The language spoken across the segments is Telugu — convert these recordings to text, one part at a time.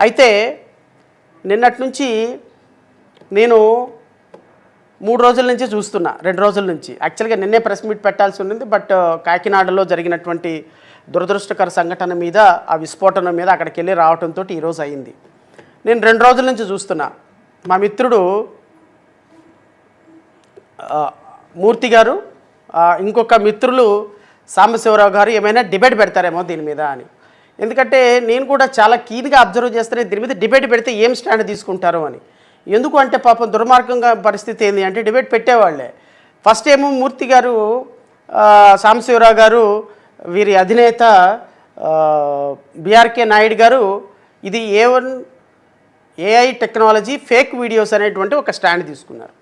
అయితే నిన్నటి నుంచి నేను 3 రోజుల నుంచి చూస్తున్నా, 2 రోజుల నుంచి. యాక్చువల్గా నిన్నే ప్రెస్ మీట్ పెట్టాల్సి ఉండింది, బట్ కాకినాడలో జరిగినటువంటి దురదృష్టకర సంఘటన మీద, ఆ విస్ఫోటనం మీద అక్కడికి వెళ్ళి రావడంతో ఈరోజు అయింది. నేను 2 రోజుల నుంచి చూస్తున్నా. మా మిత్రుడు మూర్తి గారు, ఇంకొక మిత్రులు సాంబశివరావు గారు ఏమైనా డిబేట్ పెడతారేమో దీని మీద అని. ఎందుకంటే నేను కూడా చాలా కీన్గా అబ్జర్వ్ చేస్తేనే దీని మీద డిబేట్ పెడితే ఏం స్టాండ్ తీసుకుంటారు అని. ఎందుకు అంటే పాపం దుర్మార్గంగా పరిస్థితి ఏంది అంటే డిబేట్ పెట్టేవాళ్ళే. ఫస్ట్ ఏమో మూర్తి గారు, సాంబశివరావు గారు, వీరి అధినేత బిఆర్కే నాయుడు గారు ఇది ఏఐ టెక్నాలజీ ఫేక్ వీడియోస్ అనేటువంటి ఒక స్టాండ్ తీసుకున్నారు.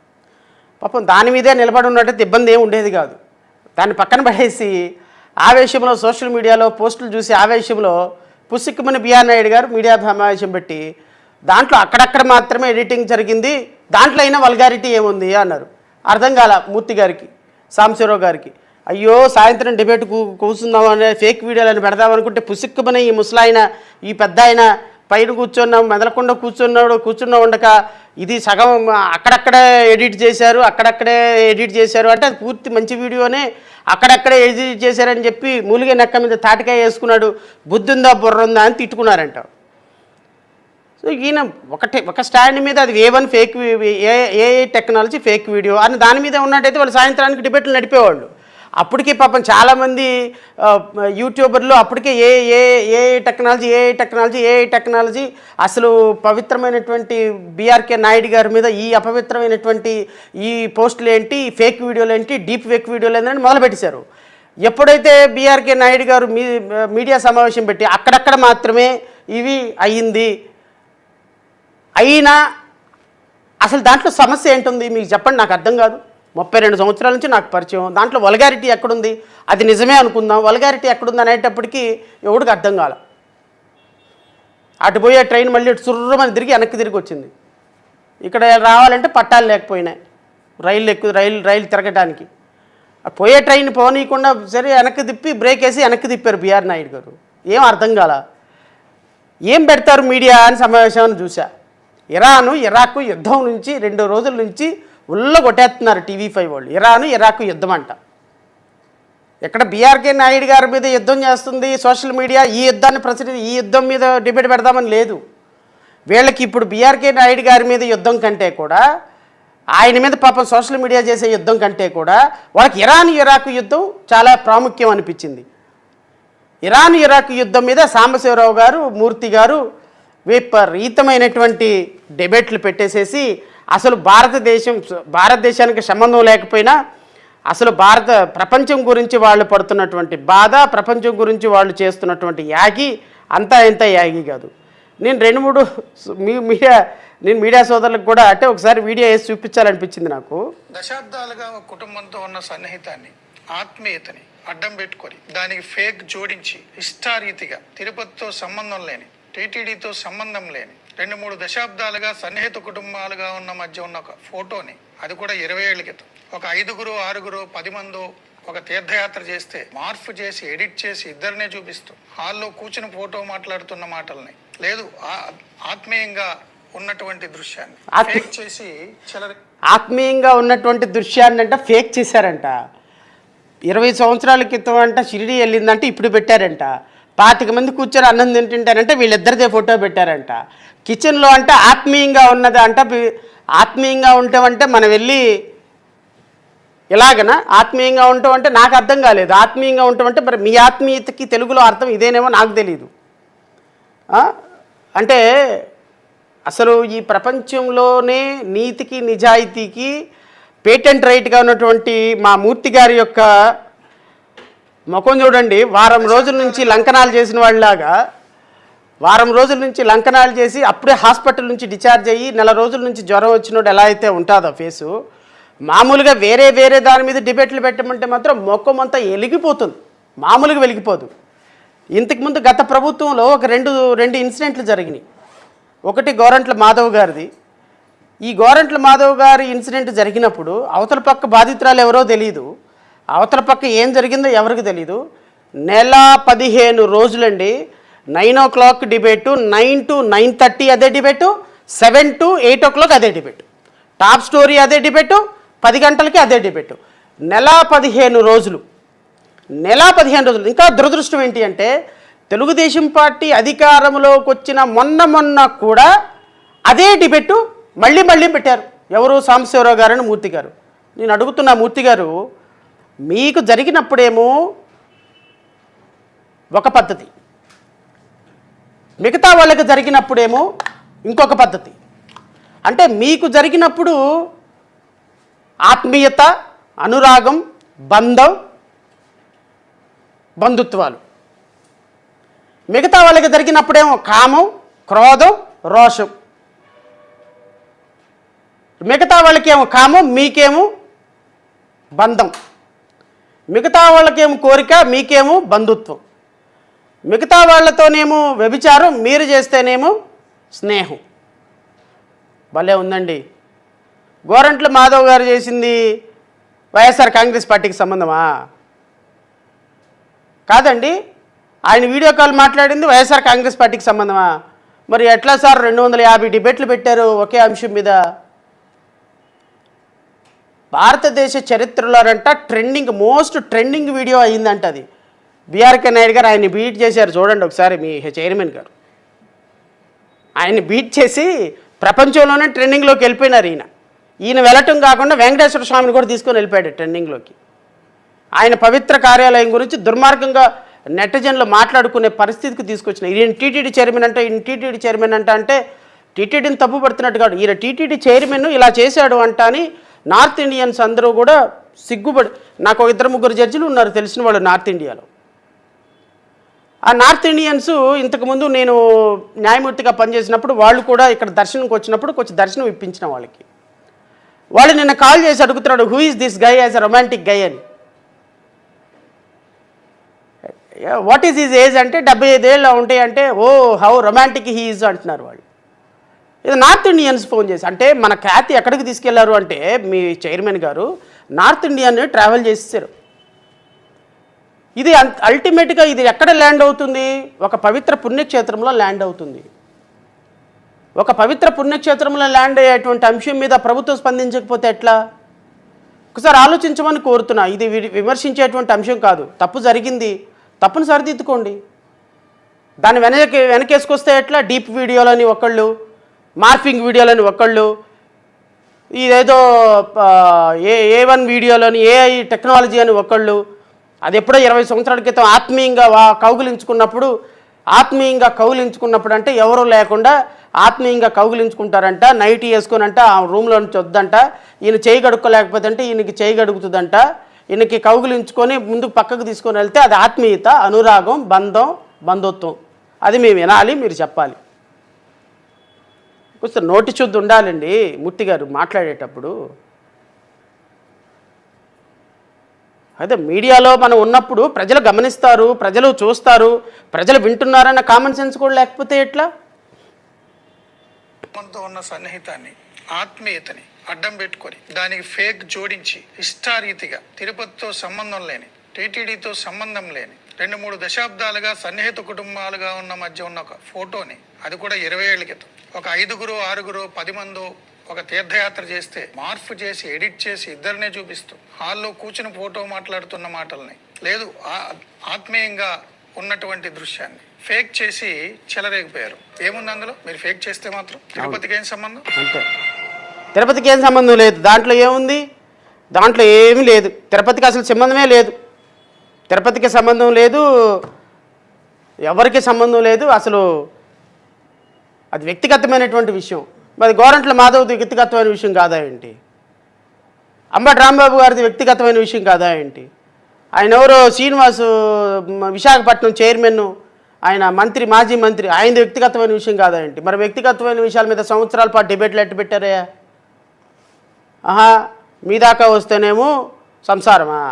పాపం దాని మీదే నిలబడి ఉన్నట్టయితే ఇబ్బంది ఏమి ఉండేది కాదు. దాన్ని పక్కన పడేసి ఆవేశంలో సోషల్ మీడియాలో పోస్టులు చూసి ఆవేశంలో పుసిక్కుమని బిఆర్ నాయుడు గారు మీడియా సమావేశం పెట్టి దాంట్లో అక్కడక్కడ మాత్రమే ఎడిటింగ్ జరిగింది, దాంట్లో అయినా వల్గారిటీ ఏముంది అన్నారు. అర్థం కాల మూర్తి గారికి, సాంబశివరావు గారికి. అయ్యో సాయంత్రం డిబేట్ కూర్చుందాం అనే ఫేక్ వీడియోలను పెడదామనుకుంటే పుసిక్కుమని ఈ ముసలాయన, ఈ పెద్ద ఆయన పైన కూర్చున్నాం మెదలకుండా కూర్చున్నా ఉండక ఇది సగం అక్కడక్కడే ఎడిట్ చేశారు అంటే అది పూర్తి మంచి వీడియోనే అక్కడక్కడే ఎడిట్ చేశారని చెప్పి మూలిగే నెక్క మీద తాటికాయ వేసుకున్నాడు, బుద్ధుందా బుర్రుందా అని తిట్టుకున్నారంట. సో ఈయన ఒక స్టాండ్ మీద అది A1 fake AI technology fake video అని దాని మీద ఉన్నట్టయితే వాళ్ళు సాయంత్రానికి డిబేట్లు నడిపేవాళ్ళు. అప్పటికే పాపం చాలామంది యూట్యూబర్లు అప్పటికే ఏఐ టెక్నాలజీ అసలు పవిత్రమైనటువంటి బిఆర్కే నాయుడు గారి మీద ఈ అపవిత్రమైనటువంటి ఈ పోస్టులు ఏంటి, ఫేక్ వీడియోలు ఏంటి, డీప్ ఫేక్ వీడియోలు ఏంటని మొదలుపెట్టేశారు. ఎప్పుడైతే బిఆర్కే నాయుడు గారు మీడియా సమావేశం పెట్టి అక్కడక్కడ మాత్రమే ఇవి అయినా అసలు దాంట్లో సమస్య ఏంటుంది మీకు చెప్పండి, నాకు అర్థం కాదు. 32 సంవత్సరాల నుంచి నాకు పరిచయం. దాంట్లో వల్గారిటీ ఎక్కడుంది, అది నిజమే అనుకుందాం, వల్గారిటీ ఎక్కడుంది అనేటప్పటికీ ఎవడికి అర్థం కాల. అటు పోయే ట్రైన్ మళ్ళీ సుర్రమని వెనక్కి తిరిగి వచ్చింది. ఇక్కడ రావాలంటే పట్టాలు లేకపోయినాయి, రైలు తిరగడానికి. పోయే ట్రైన్ పోనీయకుండా సరే వెనక్కి తిప్పి బ్రేక్ వేసి వెనక్కి తిప్పారు బిఆర్ నాయుడు గారు. ఏం అర్థం కాల. ఏం పెడతారు మీడియా అని సమావేశాన్ని చూసా. ఇరాక్ యుద్ధం నుంచి 2 రోజుల నుంచి కొట్టేస్తున్నారు TV5 వాళ్ళు. ఇరాక్ యుద్ధం అంట. ఎక్కడ బిఆర్కే నాయుడు గారి మీద యుద్ధం చేస్తుంది సోషల్ మీడియా, ఈ యుద్ధం మీద డిబేట్ పెడదామని లేదు వీళ్ళకి. ఇప్పుడు బిఆర్కే నాయుడు గారి మీద యుద్ధం కంటే కూడా, ఆయన మీద పాపం సోషల్ మీడియా చేసే యుద్ధం కంటే కూడా వాళ్ళకి ఇరాక్ యుద్ధం చాలా ప్రాముఖ్యం అనిపించింది. ఇరాక్ యుద్ధం మీద సాంబశివరావు గారు, మూర్తి గారు విపరీతమైనటువంటి డిబేట్లు పెట్టేసేసి అసలు భారతదేశానికి సంబంధం లేకపోయినా అసలు ప్రపంచం గురించి వాళ్ళు పడుతున్నటువంటి బాధ, ప్రపంచం గురించి వాళ్ళు చేస్తున్నటువంటి యాగి అంతా ఇంత యాగి కాదు. నేను 2-3 మీడియా సోదరులకు కూడా అంటే ఒకసారి వీడియో వేసి చూపించాలనిపించింది నాకు. దశాబ్దాలుగా ఒక కుటుంబంతో ఉన్న సన్నిహితాన్ని, ఆత్మీయతని అడ్డం పెట్టుకొని దానికి ఫేక్ జోడించి ఇష్టారీతిగా తిరుపతితో సంబంధం లేని, టీటీడీతో సంబంధం లేని 2-3 దశాబ్దాలుగా సన్నిహిత కుటుంబాలుగా ఉన్న మధ్య ఉన్న ఒక ఫోటోని, అది కూడా 20 ఏళ్ళ క్రితం, ఒక 5, 6, 10 మందో ఒక తీర్థయాత్ర చేస్తే మార్పు చేసి ఎడిట్ చేసి ఇద్దరినే చూపిస్తూ హాల్లో కూర్చుని ఫోటో మాట్లాడుతున్న మాటల్ని లేదు ఆత్మీయంగా ఉన్నటువంటి దృశ్యాన్ని ఫేక్ చేసి ఆత్మీయంగా ఉన్నటువంటి దృశ్యాన్ని అంట ఫేక్ చేశారంట. 20 సంవత్సరాల క్రితం అంట షిరిడి వెళ్ళిందంటే ఇప్పుడు పెట్టారంట. 25 మంది కూర్చొని అన్నం తింటుంటారంటే వీళ్ళిద్దరిదే ఫోటో పెట్టారంట. కిచెన్లో అంటే ఆత్మీయంగా ఉన్నది అంట. ఆత్మీయంగా ఉంటామంటే మనం వెళ్ళి ఎలాగనా ఆత్మీయంగా ఉంటాం అంటే నాకు అర్థం కాలేదు. ఆత్మీయంగా ఉంటామంటే మరి మీ ఆత్మీయతకి తెలుగులో అర్థం ఇదేనేమో నాకు తెలీదు. అంటే అసలు ఈ ప్రపంచంలోనే నీతికి నిజాయితీకి పేటెంట్ రైట్గా ఉన్నటువంటి మా మూర్తి గారి యొక్క ముఖం చూడండి. వారం రోజుల నుంచి లంకనాలు చేసిన వాళ్ళలాగా, వారం రోజుల నుంచి లంకనాలు చేసి అప్పుడే హాస్పిటల్ నుంచి డిశ్చార్జ్ అయ్యి 4 రోజుల నుంచి జ్వరం వచ్చినోడు ఎలా అయితే ఉంటుందో ఫేసు, మామూలుగా వేరే దాని మీద డిబేట్లు పెట్టమంటే మాత్రం ముఖం అంతా వెలిగిపోతుంది, మామూలుగా వెలిగిపోదు. ఇంతకుముందు గత ప్రభుత్వంలో ఒక రెండు ఇన్సిడెంట్లు జరిగినాయి. ఒకటి గోరంట్ల మాధవ్ గారిది. ఈ గోరంట్ల మాధవ్ గారి ఇన్సిడెంట్ జరిగినప్పుడు అవతల పక్క బాధితురాలు ఎవరో తెలియదు, అవతల పక్క ఏం జరిగిందో ఎవరికి తెలీదు. 15 రోజులండి 9 o'clock డిబేటు, 9 to 9:30 అదే డిబేటు, 7 to 8 o'clock అదే డిబేటు, టాప్ స్టోరీ అదే డిబేటు, 10 గంటలకి అదే డిబేటు. నెల 15 రోజులు. ఇంకా దురదృష్టం ఏంటి అంటే తెలుగుదేశం పార్టీ అధికారంలోకి వచ్చిన మొన్న కూడా అదే డిబేటు మళ్ళీ పెట్టారు. ఎవరు? సాంబశివరావు గారని మూర్తి గారు. నేను అడుగుతున్నా, మూర్తి గారు, మీకు జరిగినప్పుడేమో ఒక పద్ధతి, మిగతా వాళ్ళకి జరిగినప్పుడేమో ఇంకొక పద్ధతి. అంటే మీకు జరిగినప్పుడు ఆత్మీయత, అనురాగం, బంధుత్వాలు. మిగతా వాళ్ళకి జరిగినప్పుడేమో కామం, క్రోధం, రోషం. మిగతా వాళ్ళకేమో కామం, మీకేమో బంధం. మిగతా వాళ్ళకేమో కోరిక, మీకేమో బంధుత్వం. మిగతా వాళ్ళతోనేమో వ్యభిచారం, మీరు చేస్తేనేమో స్నేహం. భలే ఉందండి. గోరంట్ల మాధవ్ గారు చేసింది వైఎస్ఆర్ కాంగ్రెస్ పార్టీకి సంబంధమా? కాదండి. ఆయన వీడియో కాల్ మాట్లాడింది వైఎస్ఆర్ కాంగ్రెస్ పార్టీకి సంబంధమా? మరి ఎట్లా సార్ 250 డిబేట్లు పెట్టారు ఒకే అంశం మీద? భారతదేశ చరిత్రలోనంట మోస్ట్ ట్రెండింగ్ వీడియో అయ్యిందంట అది. బీఆర్కే నాయుడు గారు ఆయన్ని బీట్ చేశారు. చూడండి ఒకసారి, మీ చైర్మన్ గారు ఆయన్ని బీట్ చేసి ప్రపంచంలోనే ట్రెండింగ్లోకి వెళ్ళిపోయినారు. ఈయన వెళ్ళటం కాకుండా వెంకటేశ్వర స్వామిని కూడా తీసుకొని వెళ్ళిపోయాడు ట్రెండింగ్లోకి. ఆయన పవిత్ర కార్యాలయం గురించి దుర్మార్గంగా నెటిజన్లు మాట్లాడుకునే పరిస్థితికి తీసుకొచ్చిన ఈయన టీటీడీ చైర్మన్ అంటే టీటీడీని తప్పు పడుతున్నట్టు కాదు, ఈయన టీటీడీ చైర్మన్ ఇలా చేశాడు అని నార్త్ ఇండియన్స్ అందరూ కూడా సిగ్గుపడి. నాకు 2-3 జడ్జిలు ఉన్నారు తెలిసిన వాళ్ళు నార్త్ ఇండియాలో. ఆ నార్త్ ఇండియన్స్ ఇంతకుముందు నేను న్యాయమూర్తిగా పనిచేసినప్పుడు వాళ్ళు కూడా ఇక్కడ దర్శనంకి వచ్చినప్పుడు కొంచెం దర్శనం ఇప్పించిన వాళ్ళకి. వాళ్ళు నిన్న కాల్ చేసి అడుగుతున్నాడు, who is this guy as a romantic guy అని. వాట్ ఈజ్ హిజ్ ఏజ్ అంటే 75 ఏళ్ళు ఉంటాయి అంటే, oh how romantic he is అంటున్నారు వాళ్ళు. ఇది నార్త్ ఇండియన్స్ ఫోన్ చేసి. అంటే మన ఖ్యాతి ఎక్కడికి తీసుకెళ్లారు అంటే మీ చైర్మన్ గారు నార్త్ ఇండియాని ట్రావెల్ చేసేసారు. ఇది అల్టిమేట్గా ఇది ఎక్కడ ల్యాండ్ అవుతుంది? ఒక పవిత్ర పుణ్యక్షేత్రంలో ల్యాండ్ అవుతుంది. ఒక పవిత్ర పుణ్యక్షేత్రంలో ల్యాండ్ అయ్యేటువంటి అంశం మీద ప్రభుత్వం స్పందించకపోతే ఎట్లా? ఒకసారి ఆలోచించమని కోరుతున్నా. ఇది విమర్శించేటువంటి అంశం కాదు. తప్పు జరిగింది, తప్పును సరిదిద్దుకోండి. దాన్ని వెనకేసుకొస్తే ఎట్లా? డీప్ వీడియోలని ఒకళ్ళు, మార్ఫింగ్ వీడియోలని ఒకళ్ళు, ఇదేదో A1 వీడియోలని ఏఐ టెక్నాలజీ అని ఒకళ్ళు. అది ఎప్పుడో 20 సంవత్సరాల క్రితం ఆత్మీయంగా కౌగిలించుకున్నప్పుడు అంటే ఎవరూ లేకుండా ఆత్మీయంగా కౌగిలించుకుంటారంట. నైట్ వేసుకునంట ఆ రూమ్లో నుంచి వద్దంట. ఈయన చేయి గడుక్కోలేకపోతే అంటే ఈయనకి చేయి గడుగుతుందంట. ఈయనకి కౌగిలించుకొని ముందుకు పక్కకు తీసుకొని వెళ్తే అది ఆత్మీయత, అనురాగం, బంధుత్వం. అది మేము వినాలి, మీరు చెప్పాలి. కొంచెం నోటి శుద్ధి ఉండాలండి మూర్తి గారు మాట్లాడేటప్పుడు. అయితే మీడియాలో మనం ఉన్నప్పుడు ప్రజలు గమనిస్తారు, ప్రజలు చూస్తారు, ప్రజలు వింటున్నారన్న కామన్ సెన్స్ కూడా లేకపోతే ఎట్లా? మనతో ఉన్న సన్నిహితాన్ని, ఆత్మీయతని అడ్డం పెట్టుకొని దానికి ఫేక్ జోడించి ఇష్టారీతిగా తిరుపతితో సంబంధం లేని, టీటీడీతో సంబంధం లేని 2-3 దశాబ్దాలుగా సన్నిహిత కుటుంబాలుగా ఉన్న మధ్య ఉన్న ఒక ఫోటోని, అది కూడా 20 ఏళ్ల క్రితం, ఒక 5, 6, 10 మందో ఒక తీర్థయాత్ర చేస్తే మార్పు చేసి ఎడిట్ చేసి ఇద్దరినే చూపిస్తూ హాల్లో కూర్చుని ఫోటో మాట్లాడుతున్న మాటల్ని, లేదు ఆత్మీయంగా ఉన్నటువంటి దృశ్యాన్ని ఫేక్ చేసి చెలరేగిపోయారు. ఏముంది అందులో? మీరు ఫేక్ చేస్తే మాత్రం తిరుపతికి ఏం సంబంధం? అంటే తిరుపతికి ఏం సంబంధం లేదు. దాంట్లో ఏముంది? దాంట్లో ఏమీ లేదు. తిరుపతికి అసలు సంబంధమే లేదు. తిరుపతికి సంబంధం లేదు, ఎవరికి సంబంధం లేదు. అసలు అది వ్యక్తిగతమైనటువంటి విషయం. మరి గోరంట్ల మాధవ్ది వ్యక్తిగతమైన విషయం కాదా ఏంటి? అంబటి రాంబాబు గారిది వ్యక్తిగతమైన విషయం కాదా ఏంటి? ఆయన ఎవరో శ్రీనివాసు విశాఖపట్నం చైర్మన్, ఆయన మంత్రి, మాజీ మంత్రి, ఆయనది వ్యక్తిగతమైన విషయం కాదా ఏంటి? మరి వ్యక్తిగతమైన విషయాల మీద సంవత్సరాల పాటు డిబేట్లు ఎట్టు పెట్టారయ్యా? మీ దాకా వస్తేనేమో సంసారమా,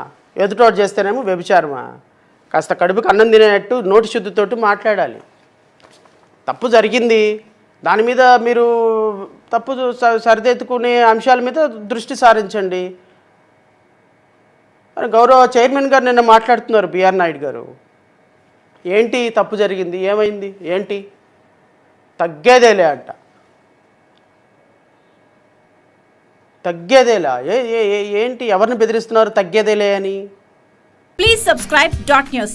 ఎదుటోటి చేస్తేనేమో వ్యభిచారమా? కాస్త కడుపుకి అన్నం తినేటట్టు నోటి శుద్ధితోటి మాట్లాడాలి. తప్పు జరిగింది, దాని మీద మీరు తప్పు సరిదిద్దుకునే అంశాల మీద దృష్టి సారించండి. గౌరవ చైర్మన్ గారు నిన్న మాట్లాడుతున్నారు, బిఆర్ నాయుడు గారు. ఏంటి తప్పు జరిగింది, ఏమైంది, ఏంటి, తగ్గేదేలే అంట, తగ్గేదేలా. ఏంటి ఎవరిని బెదిరిస్తున్నారు తగ్గేదేలే అని? Please subscribe dot news.